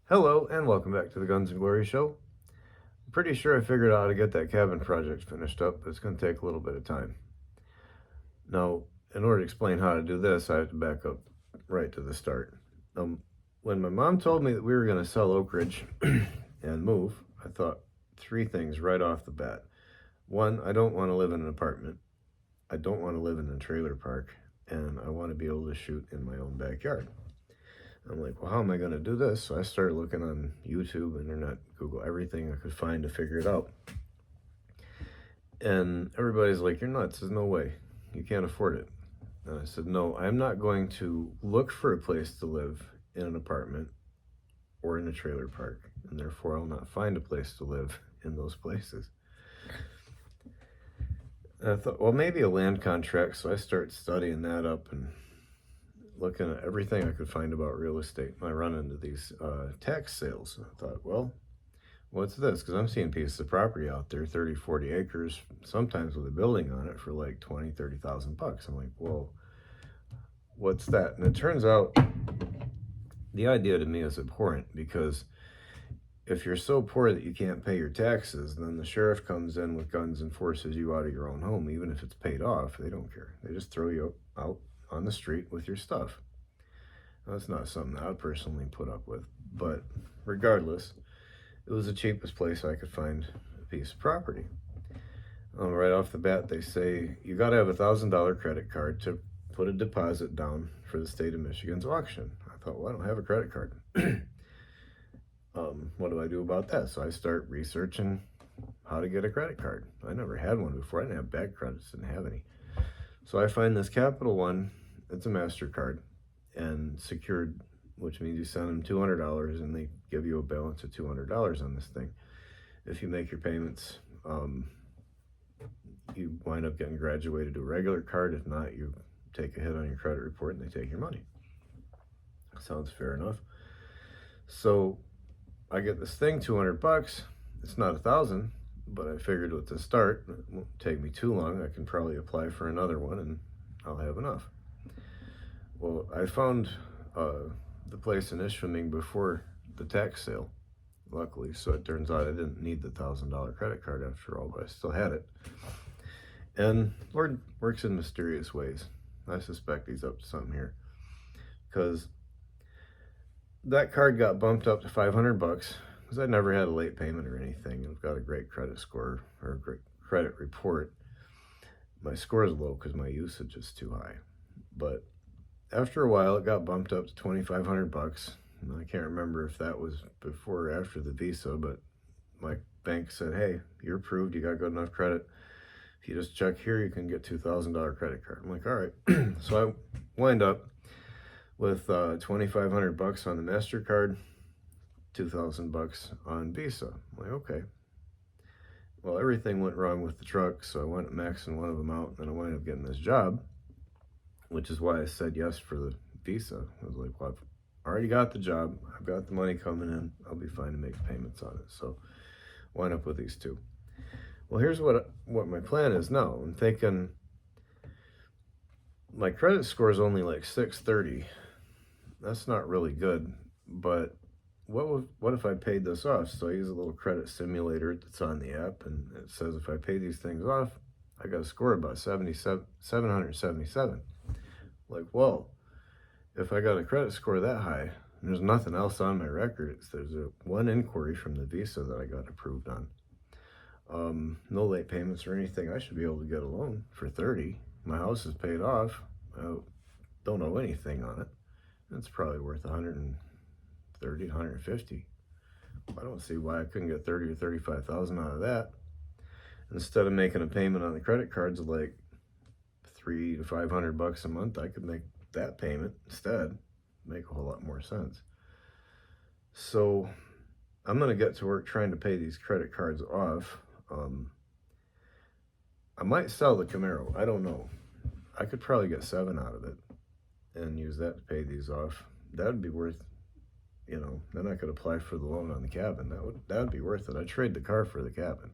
Hello and welcome back to the Guns and Glory show. I'm pretty sure I figured out how to get that cabin project finished up, but it's going to take a little bit of time. Now, in order to explain how to do this, I have to back up right to the start. When my mom told me that we were going to sell Oak Ridge and move, I thought three things right off the bat. One, I don't want to live in an apartment. I don't want to live in a trailer park, and I want to be able to shoot in my own backyard. I'm like, well, how am I going to do this? So I started looking on YouTube, internet, Google, everything I could find to figure it out. And everybody's like, you're nuts. There's no way. You can't afford it. And I said, no, I'm not going to look for a place to live in an apartment or in a trailer park. And therefore, I'll not find a place to live in those places. And I thought, well, maybe a land contract. So I started studying that up and looking at everything I could find about real estate. And I run into these tax sales. I thought, well, what's this? Because I'm seeing pieces of property out there, 30, 40 acres, sometimes with a building on it for like 20, 30,000 bucks. I'm like, whoa, what's that? And it turns out the idea to me is abhorrent, because if you're so poor that you can't pay your taxes, then the sheriff comes in with guns and forces you out of your own home. Even if it's paid off, they don't care. They just throw you out on the street with your stuff. That's not something that I would personally put up with, but regardless, it was the cheapest place I could find a piece of property. Right off the bat, they say you got to have $1,000 credit card to put a deposit down for the state of Michigan's auction. I thought, well, I don't have a credit card. What do I do about that? So I start researching how to get a credit card. I never had one before. I didn't have bad credits, didn't have any. So I find this Capital One. It's a MasterCard and secured, which means you send them $200 and they give you a balance of $200 on this thing. If you make your payments, you wind up getting graduated to a regular card. If not, you take a hit on your credit report and they take your money. Sounds fair enough. So I get this thing, 200 bucks. It's not 1,000, but I figured with the start, it won't take me too long. I can probably apply for another one and I'll have enough. Well, I found the place in Ishpeming before the tax sale, luckily. So it turns out I didn't need the $1,000 credit card after all, but I still had it. And Lord works in mysterious ways. I suspect he's up to something here, because that card got bumped up to 500 bucks because I never had a late payment or anything. I've got a great credit score, or a great credit report. My score is low because my usage is too high. But after a while, it got bumped up to 2,500 bucks. I can't remember if that was before or after the Visa, but my bank said, hey, you're approved. You got good enough credit. If you just check here, you can get $2,000 credit card. I'm like, all right. So I wind up with 2,500 bucks on the MasterCard, 2,000 bucks on Visa. I'm like, okay. Well, everything went wrong with the truck, so I went maxing one of them out, and then I wound up getting this job, which is why I said yes for the Visa. I was like, well, I've already got the job. I've got the money coming in. I'll be fine to make payments on it. So wind up with these two. Well, here's what my plan is now. I'm thinking my credit score is only like 630. That's not really good, but what if I paid this off? So I use a little credit simulator that's on the app, and it says if I pay these things off, I got a score about 777. Like, well, if I got a credit score that high, and there's nothing else on my record, there's one inquiry from the Visa that I got approved on. No late payments or anything. I should be able to get a loan for 30. My house is paid off. I don't owe anything on it. It's probably worth 130, 150. I don't see why I couldn't get 30 or 35,000 out of that. Instead of making a payment on the credit cards of like 300 to 500 bucks a month, I could make that payment instead. Make a whole lot more sense. So I'm going to get to work trying to pay these credit cards off. I might sell the Camaro. I don't know. I could probably get 7 out of it and use that to pay these off. That would be worth, then I could apply for the loan on the cabin. That would be worth it. I'd trade the car for the cabin.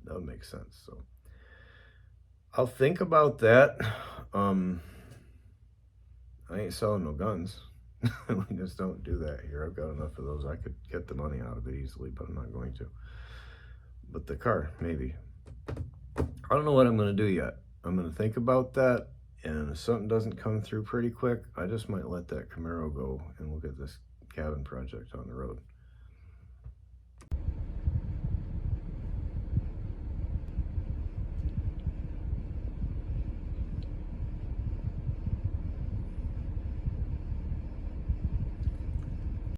That would make sense. So I'll think about that. I ain't selling no guns. We just don't do that here. I've got enough of those. I could get the money out of it easily, but I'm not going to. But the car, maybe. I don't know what I'm going to do yet. I'm going to think about that, and if something doesn't come through pretty quick, I just might let that Camaro go and look at this cabin project on the road.